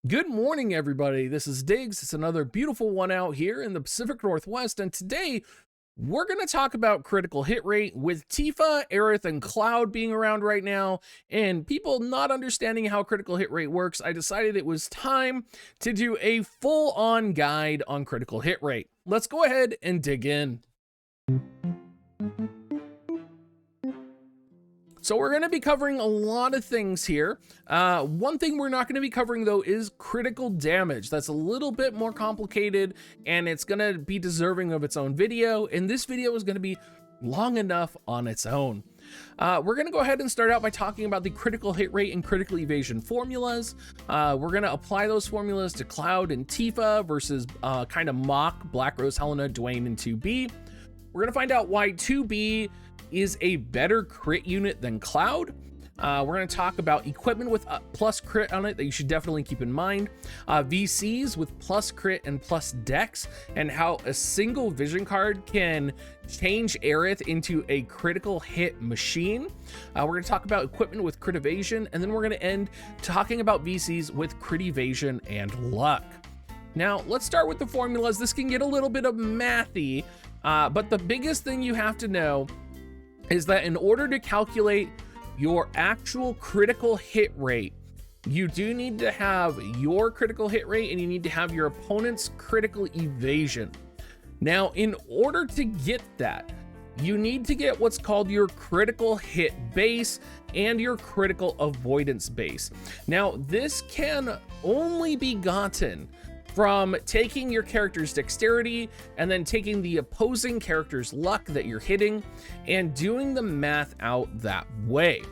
Good morning, everybody. This is Diggs. It's another beautiful one out here in the Pacific Northwest, and today we're going to talk about critical hit rate with Tifa, Aerith, and Cloud being around right now, and people not understanding how critical hit rate works. I decided it was time to do a full-on guide on critical hit rate. Let's go ahead and dig in. So we're going to be covering a lot of things here. One thing we're not going to be covering, though, is critical damage. That's a little bit more complicated, and it's going to be deserving of its own video, and this video is going to be long enough on its own. We're going to go ahead and start out by talking about the critical hit rate and critical evasion formulas. We're going to apply those formulas to Cloud and Tifa versus kind of mock Black Rose, Helena, Dwayne, and 2B. We're going to find out why 2B is a better crit unit than Cloud. We're going to talk about equipment with plus crit on it that you should definitely keep in mind. VCs with plus crit and plus dex, and how a single vision card can change Aerith into a critical hit machine. We're going to talk about equipment with crit evasion, and then we're going to end talking about VCs with crit evasion and luck. Now, let's start with the formulas. This can get a little bit of mathy, but the biggest thing you have to know is that in order to calculate your actual critical hit rate, you do need to have your critical hit rate and you need to have your opponent's critical evasion. Now, in order to get that, you need to get what's called your critical hit base and your critical avoidance base. Now, this can only be gotten from taking your character's dexterity and then taking the opposing character's luck that you're hitting and doing the math out that way.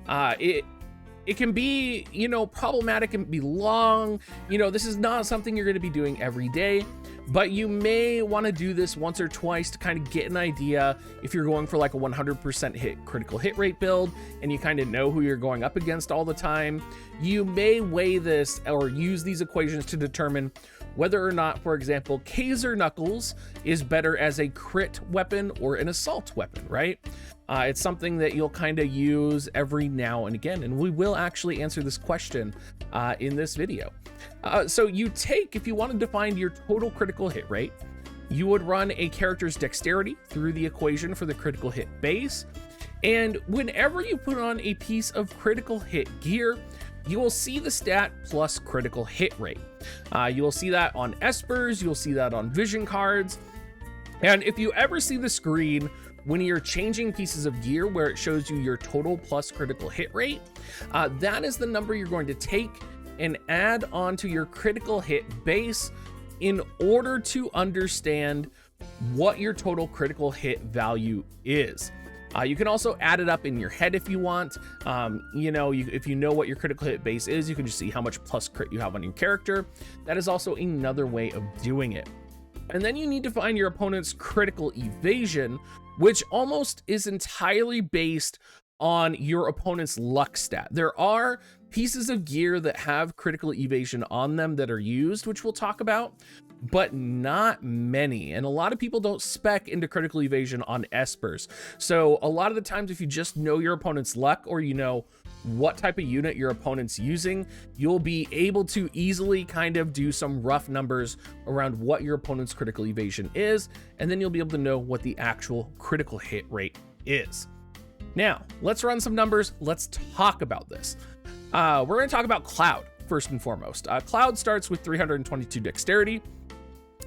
It can be, problematic and be long. This is not something you're going to be doing every day, but you may want to do this once or twice to kind of get an idea if you're going for like a 100% critical hit rate build and you kind of know who you're going up against all the time. You may weigh this or use these equations to determine whether or not, for example, Kaiser Knuckles is better as a crit weapon or an assault weapon, right? It's something that you'll kind of use every now and again, and we will actually answer this question in this video. So if you wanted to find your total critical hit rate, you would run a character's dexterity through the equation for the critical hit base, and whenever you put on a piece of critical hit gear, you will see the stat plus critical hit rate. You will see that on espers, you'll see that on vision cards, and if you ever see the screen when you're changing pieces of gear where it shows you your total plus critical hit rate, that is the number you're going to take and add onto your critical hit base in order to understand what your total critical hit value is. You can also add it up in your head if you want. If you know what your critical hit base is, you can just see how much plus crit you have on your character. That is also another way of doing it. And then you need to find your opponent's critical evasion, which almost is entirely based on your opponent's luck stat. There are pieces of gear that have critical evasion on them that are used, which we'll talk about, but not many. And a lot of people don't spec into critical evasion on espers. So a lot of the times, if you just know your opponent's luck or you know what type of unit your opponent's using, you'll be able to easily kind of do some rough numbers around what your opponent's critical evasion is, and then you'll be able to know what the actual critical hit rate is. Now, let's run some numbers. Let's talk about this. We're going to talk about Cloud first and foremost. Cloud starts with 322 dexterity,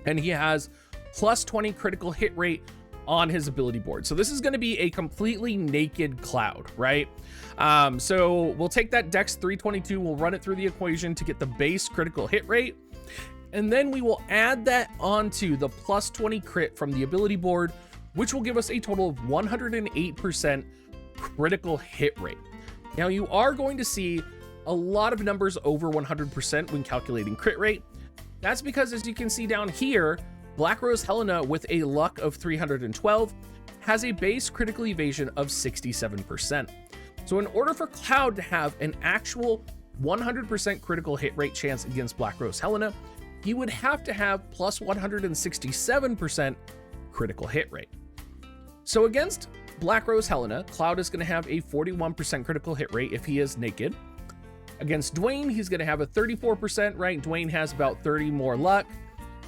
and he has plus 20 critical hit rate on his ability board. So this is going to be a completely naked Cloud, right? So we'll take that dex 322, we'll run it through the equation to get the base critical hit rate, and then we will add that onto the plus 20 crit from the ability board, which will give us a total of 108% critical hit rate. Now, you are going to see a lot of numbers over 100% when calculating crit rate. That's because, as you can see down here, Black Rose Helena with a luck of 312 has a base critical evasion of 67%. So in order for Cloud to have an actual 100% critical hit rate chance against Black Rose Helena, he would have to have plus 167% critical hit rate. So against Black Rose Helena, Cloud is going to have a 41% critical hit rate if he is naked. Against Dwayne, he's going to have a 34%, right? Dwayne has about 30 more luck.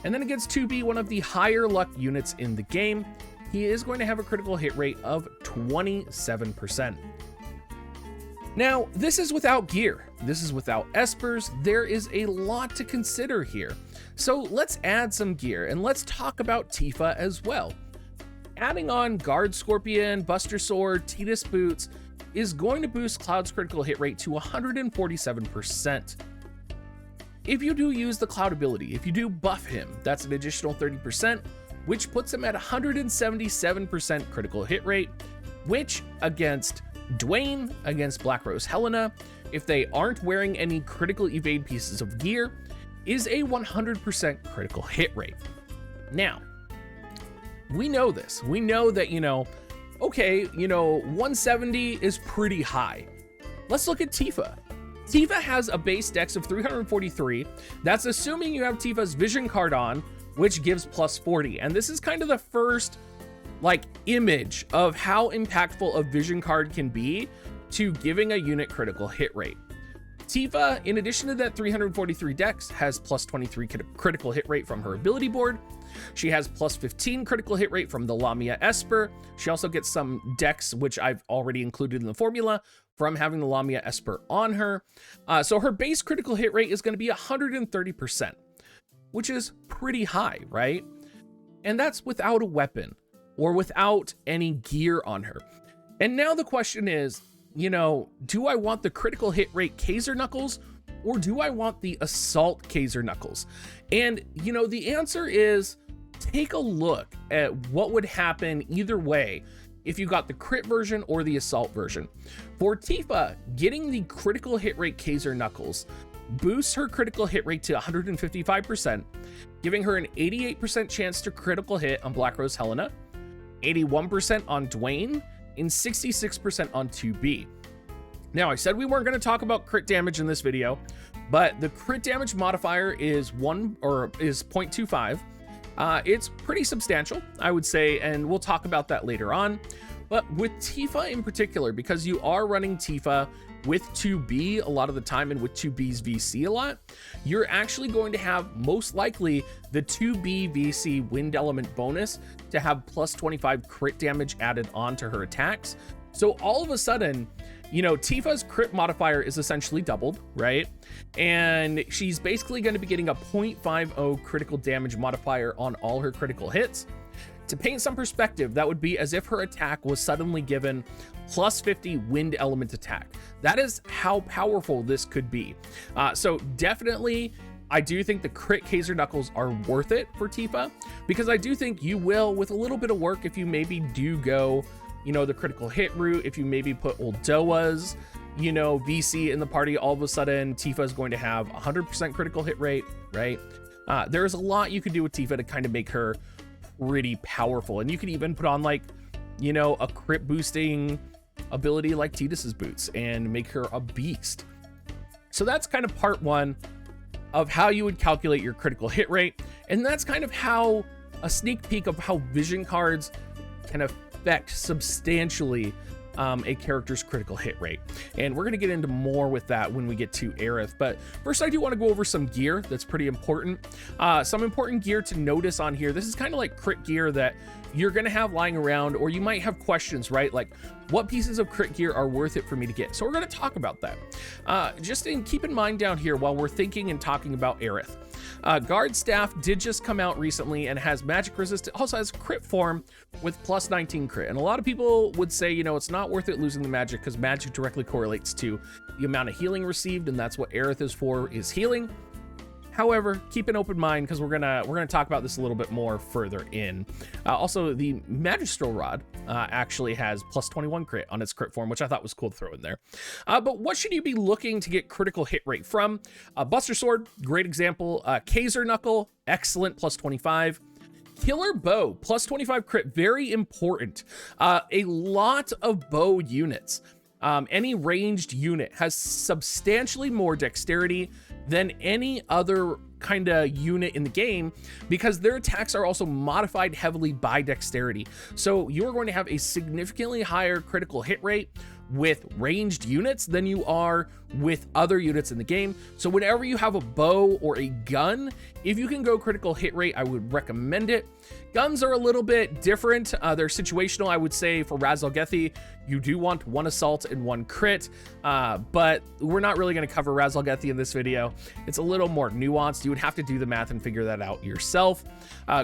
And then against 2B, one of the higher luck units in the game, he is going to have a critical hit rate of 27%. Now, this is without gear. This is without espers. There is a lot to consider here. So let's add some gear and let's talk about Tifa as well. Adding on Guard Scorpion, Buster Sword, Tidus Boots is going to boost Cloud's critical hit rate to 147%. If you do use the Cloud ability, if you do buff him, that's an additional 30%, which puts him at 177% critical hit rate, which against Dwayne, against Black Rose Helena, if they aren't wearing any critical evade pieces of gear, is a 100% critical hit rate. Now, we know this. We know that, okay, 170 is pretty high. Let's look at Tifa. Tifa has a base dex of 343. That's assuming you have Tifa's vision card on, which gives plus 40. And this is kind of the first image of how impactful a vision card can be to giving a unit critical hit rate. Tifa, in addition to that 343 dex, has plus 23 critical hit rate from her ability board. She has plus 15 critical hit rate from the Lamia Esper. She also gets some dex, which I've already included in the formula, from having the Lamia Esper on her. So her base critical hit rate is going to be 130%, which is pretty high, right? And that's without a weapon or without any gear on her. And now the question is, do I want the critical hit rate Kaiser Knuckles or do I want the assault Kaiser Knuckles? And, the answer is take a look at what would happen either way if you got the crit version or the assault version. For Tifa, getting the critical hit rate Kaiser Knuckles boosts her critical hit rate to 155%, giving her an 88% chance to critical hit on Black Rose Helena, 81% on Dwayne, and 66% on 2B. Now, I said we weren't going to talk about crit damage in this video, but the crit damage modifier is 0.25. It's pretty substantial, I would say, and we'll talk about that later on. But with Tifa in particular, because you are running Tifa with 2B a lot of the time and with 2B's VC a lot, you're actually going to have most likely the 2B VC wind element bonus to have plus 25 crit damage added onto her attacks. So all of a sudden, Tifa's crit modifier is essentially doubled, right? And she's basically going to be getting a 0.50 critical damage modifier on all her critical hits. To paint some perspective, that would be as if her attack was suddenly given plus 50 wind element attack. That is how powerful this could be. So definitely, I do think the crit Kaiser Knuckles are worth it for Tifa, because I do think you will, with a little bit of work, if you maybe do go, the critical hit route, if you maybe put old Doa's, VC in the party, all of a sudden Tifa is going to have 100% critical hit rate, right? There's a lot you could do with Tifa to kind of make her pretty powerful. And you could even put on a crit boosting ability like Tidus's Boots and make her a beast. So that's kind of part one of how you would calculate your critical hit rate. And that's kind of how a sneak peek of how vision cards can affect substantially a character's critical hit rate. And we're going to get into more with that when we get to Aerith. But first, I do want to go over some gear that's pretty important. Some important gear to notice on here. This is kind of like crit gear that you're going to have lying around, or you might have questions, right? Like, what pieces of crit gear are worth it for me to get? So we're going to talk about that. Keep in mind down here while we're thinking and talking about Aerith. Guard Staff did just come out recently and has magic resistant, also has crit form with plus 19 crit. And a lot of people would say, it's not worth it losing the magic because magic directly correlates to the amount of healing received, and that's what Aerith is for, is healing. However, keep an open mind because we're gonna talk about this a little bit more further in. Also, the Magistral Rod actually has plus 21 crit on its crit form, which I thought was cool to throw in there. But what should you be looking to get critical hit rate from? Buster Sword, great example. Kaiser Knuckle, excellent, plus 25. Killer Bow, plus 25 crit, very important. A lot of bow units. Any ranged unit has substantially more dexterity than any other kind of unit in the game, because their attacks are also modified heavily by dexterity. So you're going to have a significantly higher critical hit rate with ranged units than you are with other units in the game. So whenever you have a bow or a gun, if you can go critical hit rate, I would recommend it. Guns are a little bit different. They're situational. I would say for Raz Al Gethi, you do want 1 assault and 1 crit, but we're not really going to cover Raz Al Gethi in this video. It's a little more nuanced. You would have to do the math and figure that out yourself.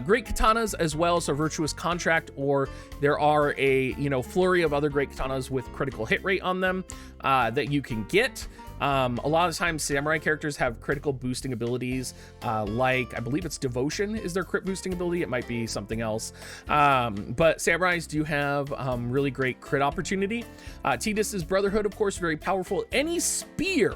Great katanas as well, so Virtuous Contract, or there are a flurry of other great katanas with critical hit rate on them that you can get. A lot of times samurai characters have critical boosting abilities, like I believe it's Devotion is their crit boosting ability. It might be something else, but samurais do have really great crit opportunity. Tidus's Brotherhood, of course, very powerful. Any spear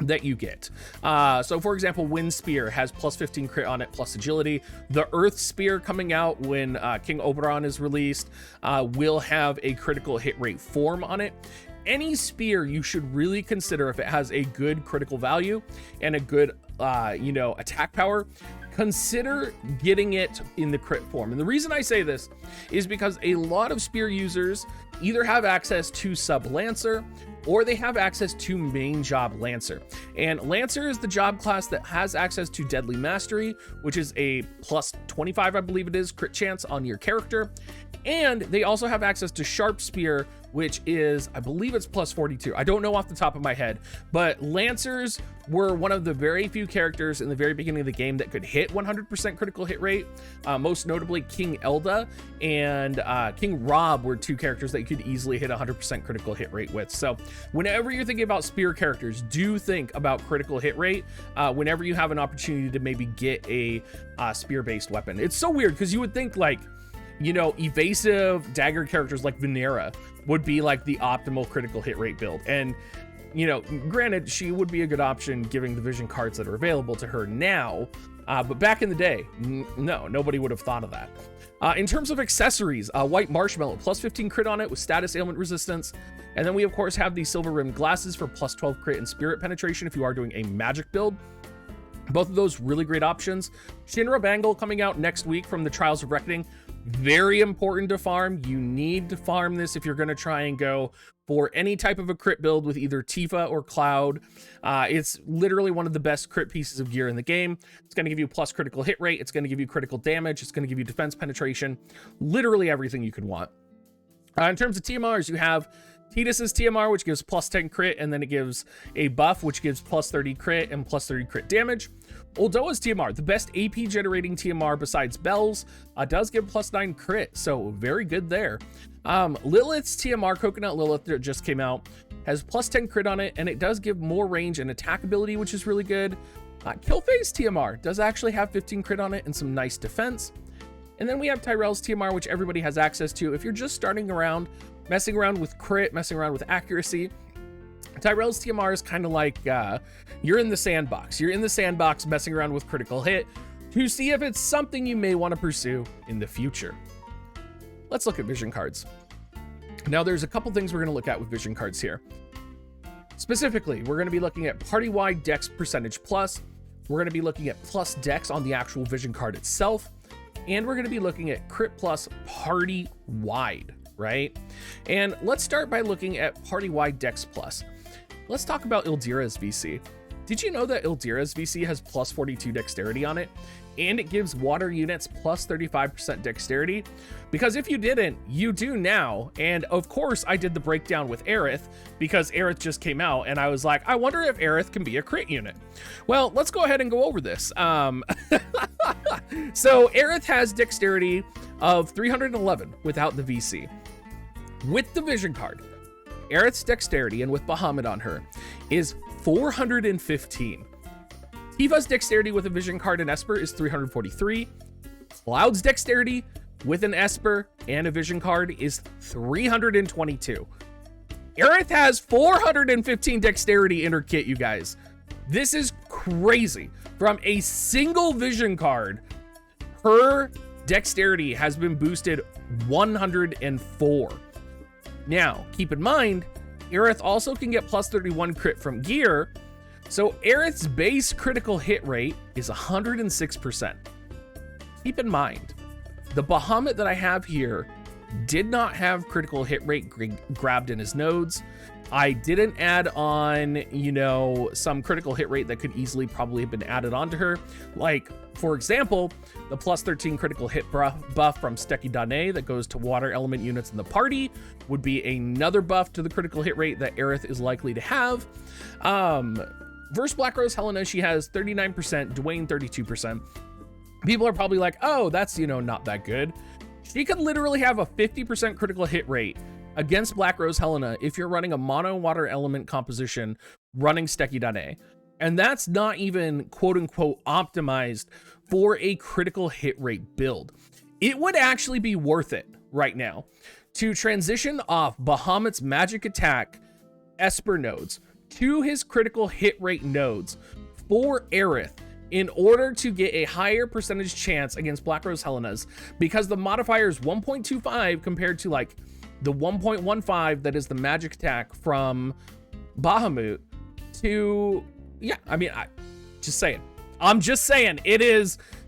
that you get, so for example, Wind Spear has plus 15 crit on it plus agility. The Earth Spear coming out when King Oberon is released will have a critical hit rate form on it. Any spear you should really consider if it has a good critical value and a good attack power, consider getting it in the crit form. And the reason I say this is because a lot of spear users either have access to sub Lancer or they have access to main job Lancer. And Lancer is the job class that has access to Deadly Mastery, which is a plus 25, I believe it is, crit chance on your character. And they also have access to Sharp Spear, which is, I believe it's plus 42. I don't know off the top of my head, but Lancers were one of the very few characters in the very beginning of the game that could hit 100% critical hit rate. Most notably, King Elda and King Rob were 2 characters that you could easily hit 100% critical hit rate with. So whenever you're thinking about spear characters, do think about critical hit rate whenever you have an opportunity to maybe get a spear-based weapon. It's so weird because you would think like, evasive dagger characters like Venera would be like the optimal critical hit rate build. And, granted, she would be a good option given the vision cards that are available to her now. But back in the day, no, nobody would have thought of that. In terms of accessories, White Marshmallow, plus 15 crit on it with status ailment resistance. And then we, of course, have these silver rimmed glasses for plus 12 crit and spirit penetration if you are doing a magic build. Both of those really great options. Shinra Bangle coming out next week from the Trials of Reckoning. Very important to farm. You need to farm this if you're going to try and go for any type of a crit build with either Tifa or Cloud. It's literally one of the best crit pieces of gear in the game. It's going to give you plus critical hit rate. It's going to give you critical damage. It's going to give you defense penetration. Literally everything you could want. In terms of TMRs, you have Tidus's TMR, which gives plus 10 crit, and then it gives a buff, which gives plus 30 crit and plus 30 crit damage. Uldoa's TMR, the best AP generating TMR besides Bell's, does give plus 9 crit, so very good there. Lilith's TMR, Coconut Lilith, that just came out, has plus 10 crit on it, and it does give more range and attack ability, which is really good. Killface TMR does actually have 15 crit on it and some nice defense. And then we have Tyrell's TMR, which everybody has access to. If you're just starting around, messing around with crit, messing around with accuracy, Tyrell's TMR is kind of like you're in the sandbox. You're in the sandbox messing around with critical hit to see if it's something you may want to pursue in the future. Let's look at vision cards. Now, there's a couple things we're going to look at with vision cards here. Specifically, we're going to be looking at party-wide dex percentage plus. We're going to be looking at plus dex on the actual vision card itself. And we're going to be looking at crit plus party-wide, right? And let's start by looking at party-wide dex plus. Let's talk about Ildira's VC. Did you know that Ildira's VC has plus 42 dexterity on it? And it gives water units plus 35% dexterity? Because if you didn't, you do now. And of course, I did the breakdown with Aerith because Aerith just came out and I was like, I wonder if Aerith can be a crit unit. Well, let's go ahead and go over this. So Aerith has dexterity of 311 without the VC. With the vision card, Aerith's dexterity, and with Bahamut on her, is 415. Tifa's dexterity with a vision card and Esper is 343. Cloud's dexterity with an Esper and a vision card is 322. Aerith has 415 dexterity in her kit, you guys. This is crazy. From a single vision card, her dexterity has been boosted 104. Now, keep in mind, Aerith also can get plus 31 crit from gear, so Aerith's base critical hit rate is 106%. Keep in mind, the Bahamut that I have here did not have critical hit rate grabbed in his nodes. I didn't add on, you know, some critical hit rate that could easily probably have been added onto her. Like, for example, the plus 13 critical hit buff from Stecky Dane that goes to water element units in the party would be another buff to the critical hit rate that Aerith is likely to have. Versus Black Rose Helena, she has 39%, Dwayne 32%. People are probably like, oh, that's, you know, not that good. She could literally have a 50% critical hit rate against Black Rose Helena if you're running a mono water element composition running Stecky Dane. And that's not even quote unquote optimized for a critical hit rate build. It would actually be worth it right now to transition off Bahamut's magic attack Esper nodes to his critical hit rate nodes for Aerith in order to get a higher percentage chance against Black Rose Helenas, because the modifier is 1.25 compared to like the 1.15 that is the magic attack from Bahamut to, yeah, I mean, I'm just saying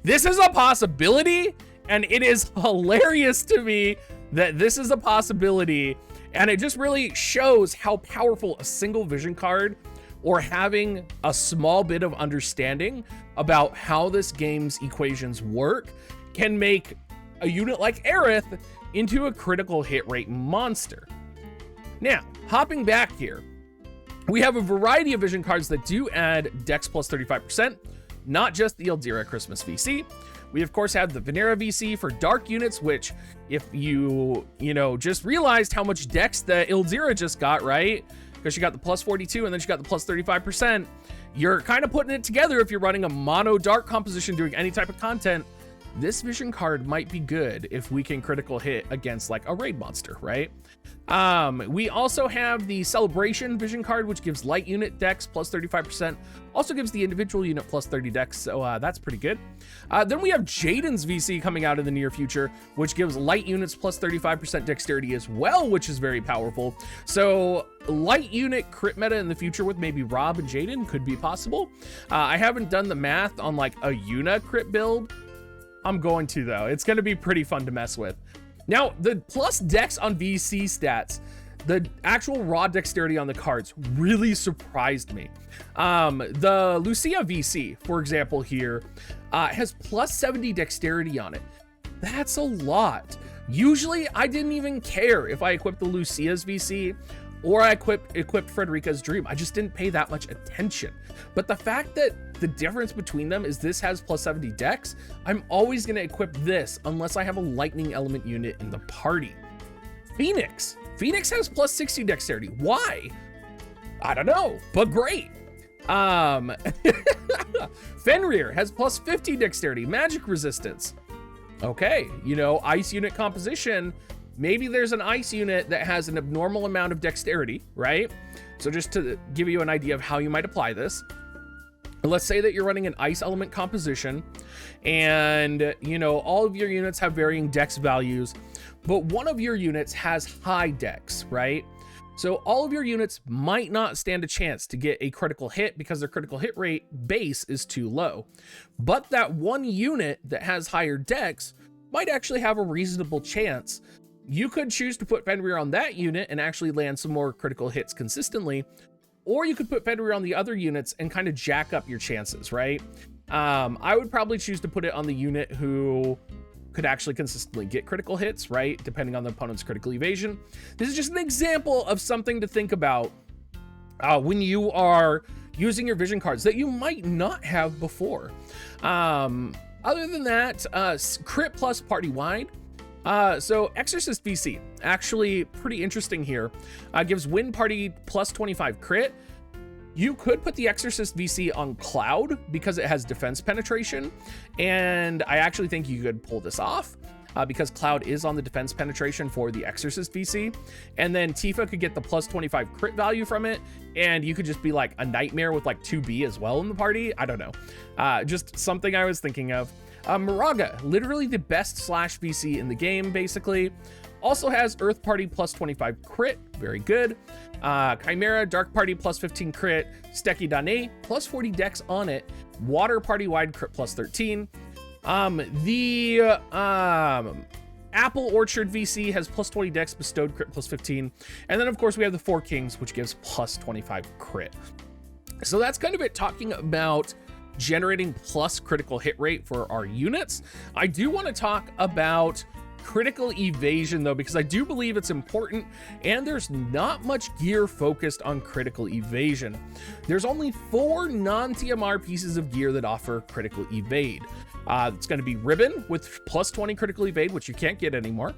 this is a possibility, and it is hilarious to me that this is a possibility, and it just really shows how powerful a single vision card or having a small bit of understanding about how this game's equations work can make a unit like Aerith into a critical hit rate monster. Now, hopping back here, we have a variety of vision cards that do add Dex plus 35%, not just the Ildira Christmas VC. We of course have the Venera VC for dark units, which if you know, just realized how much Dex the Ildira just got, right? Because she got the plus 42 and then she got the plus 35%. You're kind of putting it together if you're running a mono dark composition doing any type of content. This vision card might be good if we can critical hit against like a raid monster, right? We also have the Celebration vision card, which gives light unit dex plus 35%, also gives the individual unit plus 30 dex, so that's pretty good. Then we have Jaden's VC coming out in the near future, which gives light units plus 35% dexterity as well, which is very powerful. So light unit crit meta in the future with maybe Rob and Jaden could be possible. I haven't done the math on like a Yuna crit build. I'm going to though. It's going to be pretty fun to mess with. Now, the plus dex on VC stats, the actual raw dexterity on the cards really surprised me. The Lucia VC, for example, here has plus 70 dexterity on it. That's a lot. Usually, I didn't even care if I equipped the Lucia's VC or I equipped Frederica's Dream. I just didn't pay that much attention. But the fact that the difference between them is this has plus 70 dex, I'm always gonna equip this unless I have a lightning element unit in the party. Phoenix has plus 60 dexterity. Why? I don't know, but great. Fenrir has plus 50 dexterity, magic resistance. Okay, you know, ice unit composition, maybe there's an ice unit that has an abnormal amount of dexterity, right? So just to give you an idea of how you might apply this, let's say that you're running an ice element composition and, you know, all of your units have varying dex values, but one of your units has high dex, right? So all of your units might not stand a chance to get a critical hit because their critical hit rate base is too low. But that one unit that has higher dex might actually have a reasonable chance. You could choose to put Fenrir on that unit and actually land some more critical hits consistently, or you could put Fenrir on the other units and kind of jack up your chances, right? I would probably choose to put it on the unit who could actually consistently get critical hits, right? Depending on the opponent's critical evasion. This is just an example of something to think about when you are using your vision cards that you might not have before. Other than that, crit plus party wide. So Exorcist VC, actually pretty interesting here. Gives win party plus 25 crit. You could put the Exorcist VC on Cloud because it has defense penetration, and I actually think you could pull this off because Cloud is on the defense penetration for the Exorcist VC, and then Tifa could get the plus 25 crit value from it, and you could just be like a nightmare with like 2B as well in the party. I don't know, just something I was thinking of. Moraga, literally the best slash VC in the game, basically. Also has Earth Party plus 25 crit, very good. Chimera, Dark Party plus 15 crit. Stecky Dane, plus 40 dex on it. Water Party wide crit plus 13. The Apple Orchard VC has plus 20 dex, bestowed crit plus 15. And then of course we have the Four Kings, which gives plus 25 crit. So that's kind of it talking about generating plus critical hit rate for our units. I do want to talk about critical evasion though, because I do believe it's important, and there's not much gear focused on critical evasion. There's only 4 non-TMR pieces of gear that offer critical evade. It's going to be Ribbon with plus 20 critical evade, which you can't get anymore.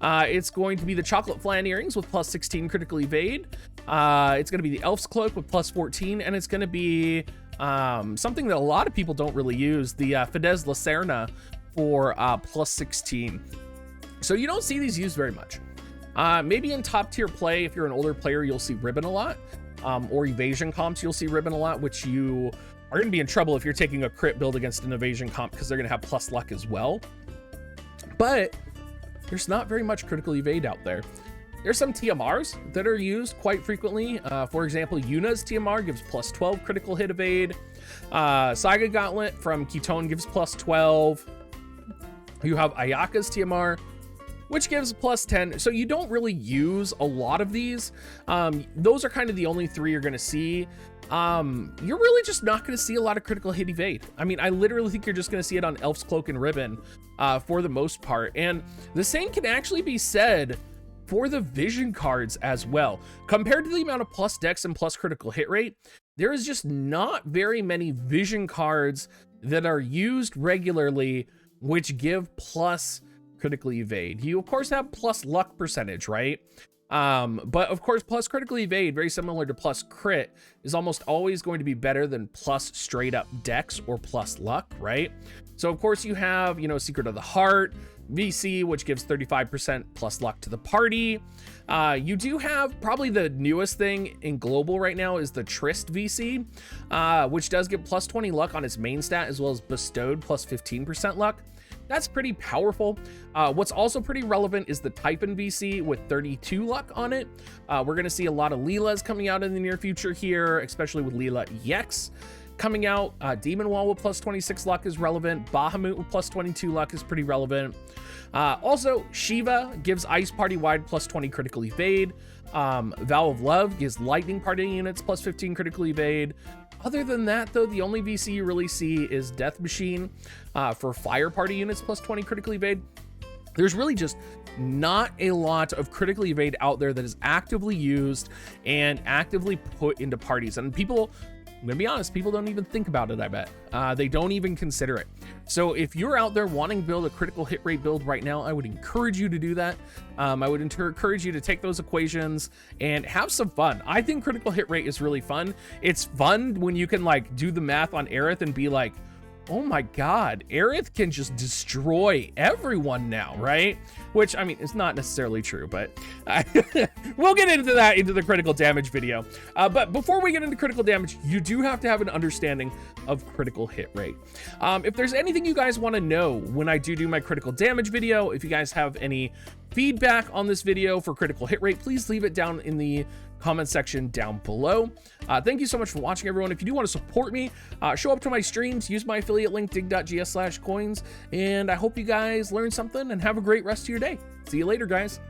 It's going to be the Chocolate Flan Earrings with plus 16 critical evade. It's going to be the Elf's Cloak with plus 14, and it's going to be something that a lot of people don't really use, the Fidesz Lacerna for plus 16. So you don't see these used very much. Maybe in top tier play, if you're an older player, you'll see Ribbon a lot, or evasion comps, you'll see Ribbon a lot, which you are going to be in trouble if you're taking a crit build against an evasion comp, because they're going to have plus luck as well. But there's not very much critical evade out there. There's some TMRs that are used quite frequently. For example, Yuna's TMR gives plus 12 critical hit evade. Saga Gauntlet from Ketone gives plus 12. You have Ayaka's TMR, which gives plus 10. So you don't really use a lot of these. Those are kind of the only 3 you're going to see. You're really just not going to see a lot of critical hit evade. I mean, I literally think you're just going to see it on Elf's Cloak and Ribbon for the most part. And the same can actually be said for the vision cards as well. Compared to the amount of plus dex and plus critical hit rate, there is just not very many vision cards that are used regularly which give plus critical evade. You of course have plus luck percentage, right? But of course, plus critical evade, very similar to plus crit, is almost always going to be better than plus straight up dex or plus luck, right? So of course you have, you know, Secret of the Heart VC, which gives 35% plus luck to the party. You do have probably the newest thing in global right now is the Tryst VC, which does give plus 20 luck on its main stat, as well as bestowed plus 15% luck. That's pretty powerful. What's also pretty relevant is the Typhon VC with 32 luck on it. We're gonna see a lot of Leela's coming out in the near future here, especially with Leela EX coming out. Demon Wall with plus 26 luck is relevant. Bahamut with plus 22 luck is pretty relevant. Also, Shiva gives Ice Party wide plus 20 critical evade. Vow of Love gives Lightning Party units plus 15 critical evade. Other than that, though, the only VC you really see is Death Machine for Fire Party units plus 20 critical evade. There's really just not a lot of critical evade out there that is actively used and actively put into parties. And people, I'm gonna be honest, people don't even think about it, I bet. They don't even consider it. So if you're out there wanting to build a critical hit rate build right now, I would encourage you to do that. I would encourage you to take those equations and have some fun. I think critical hit rate is really fun. It's fun when you can like do the math on Aerith and be like, oh my God, Aerith can just destroy everyone now, right? Which, I mean, it's not necessarily true, but we'll get into that into the critical damage video. But before we get into critical damage, you do have to have an understanding of critical hit rate. If there's anything you guys want to know when I do my critical damage video, if you guys have any feedback on this video for critical hit rate, please leave it down in the comment section down below. Thank you so much for watching, everyone. If you do want to support me, show up to my streams, use my affiliate link, dig.gs/coins, and I hope you guys learned something and have a great rest of your day. See you later, guys.